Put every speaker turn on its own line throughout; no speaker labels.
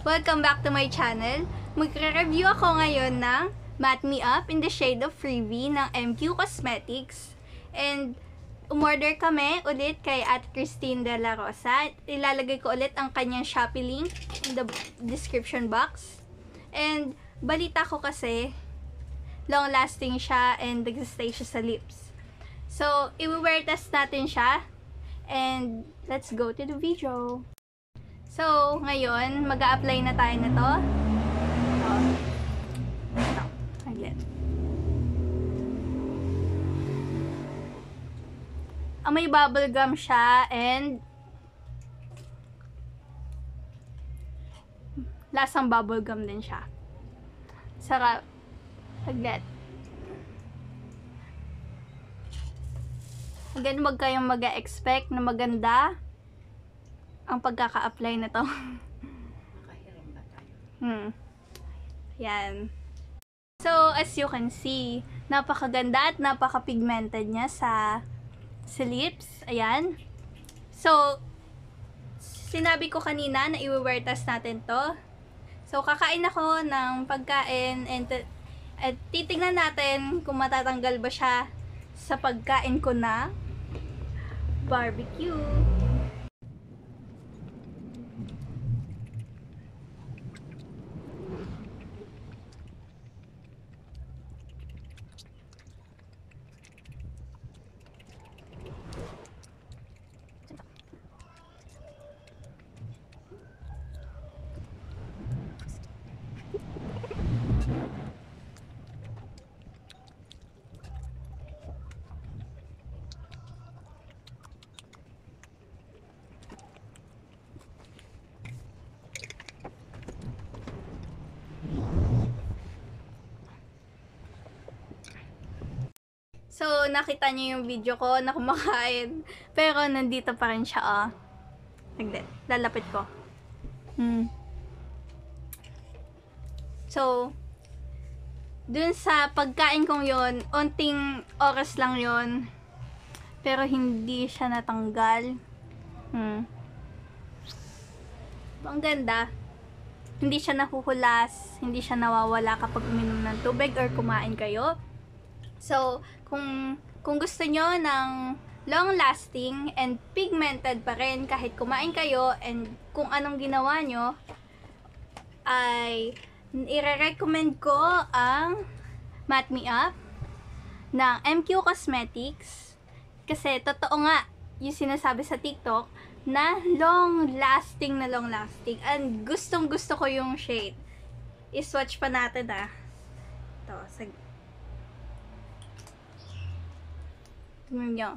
Welcome back to my channel. Magre-review ako ngayon ng Matte Me Up in the shade of Freebie ng MQ Cosmetics. And umorder kami ulit kay Ate Christine De La Rosa. Ilalagay ko ulit ang kanyang Shopee link in the description box. And balita ko kasi long lasting siya and nag-stay siya sa lips. So, i-wear test natin siya. And let's go to the video. So, ngayon, mag-a-apply na tayo na to. May bubblegum siya and lasang bubblegum din siya. Sarap. Saglit. Again, wag kayong mag-expect na maganda ang pagkaka-apply na to. Yan. So, as you can see, napakaganda at napaka-pigmented niya sa lips. Ayan. So, sinabi ko kanina na i-wear test natin to. So, kakain ako ng pagkain at titignan natin kung matatanggal ba siya sa pagkain ko na barbecue. So, nakita niyo yung video ko na kumakain. Pero, nandito pa rin siya, oh. Lalapit ko. So, dun sa pagkain kong yon, onting oras lang yon, pero hindi siya natanggal. Ang ganda. Hindi siya nahuhulas, hindi siya nawawala kapag uminom ng tubig or kumain kayo. So, kung gusto nyo ng long-lasting and pigmented pa rin kahit kumain kayo and kung anong ginawa nyo, ay i-recommend ko ang Matte Me Up ng MQ Cosmetics. Kasi totoo nga yung sinasabi sa TikTok na long-lasting. And gustong-gusto ko yung shade. I-swatch pa natin Ito, tingnan nyo.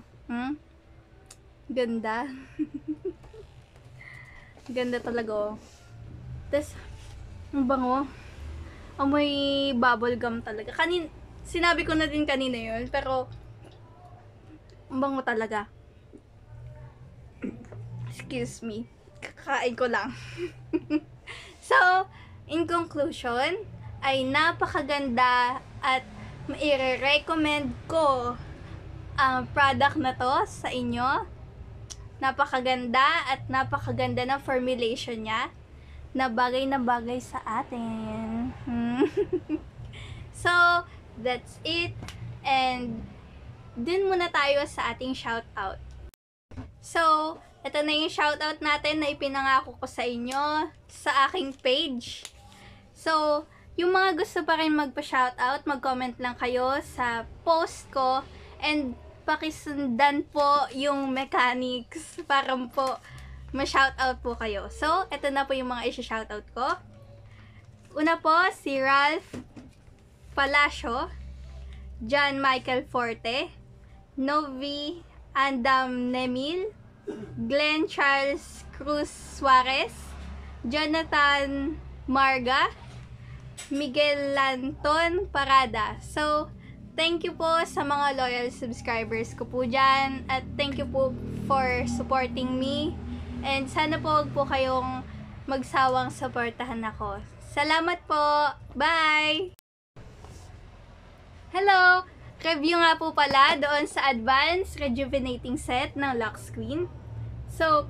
Ganda. Ganda talaga, oh. Tapos, ang bango. Amoy bubblegum talaga. Sinabi ko na din kanina yun, pero ang bango talaga. Excuse me. Kakain ko lang. So, in conclusion, ay napakaganda at i-recommend ko ang product na to sa inyo. Napakaganda at napakaganda ng formulation niya na bagay sa atin. So, that's it. And dun muna tayo sa ating shoutout. So, ito na yung shoutout natin na ipinangako ko sa inyo sa aking page. So, yung mga gusto pa rin magpa-shoutout, mag-comment lang kayo sa post ko and pakisundan po yung mechanics para po ma-shoutout po kayo. So, ito na po yung mga i-shoutout ko. Una po, si Ralph Palacio, John Michael Forte, Novi Andam Nemil, Glenn Charles Cruz Suarez, Jonathan Marga, Miguel Lanton Parada. So, thank you po sa mga loyal subscribers ko po dyan. At thank you po for supporting me. And sana po huwag po kayong magsawang supportahan ako. Salamat po! Bye! Hello! Review nga po pala doon sa Advanced Rejuvenating Set ng Lux Queen. So,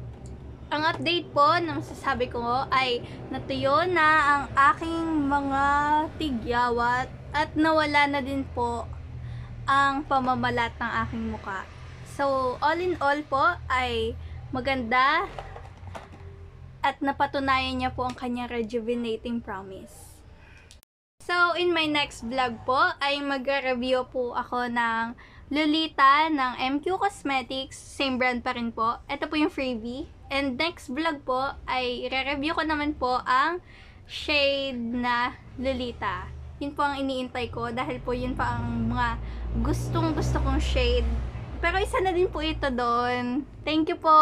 ang update po na masasabi ko ay natuyo na ang aking mga tigyawat at nawala na din po ang pamamalat ng aking muka. So, all in all po ay maganda at napatunayan niya po ang kanyang rejuvenating promise. So, in my next vlog po ay mag-review po ako ng Lolita ng MQ Cosmetics. Same brand pa rin po. Ito po yung freebie. And next vlog po ay re-review ko naman po ang shade na Lolita. Yun po ang iniintay ko dahil po yun pa ang mga gustong-gusto kong shade. Pero isa na din po ito doon. Thank you po.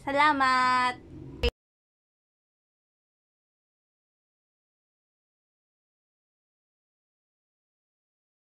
Salamat.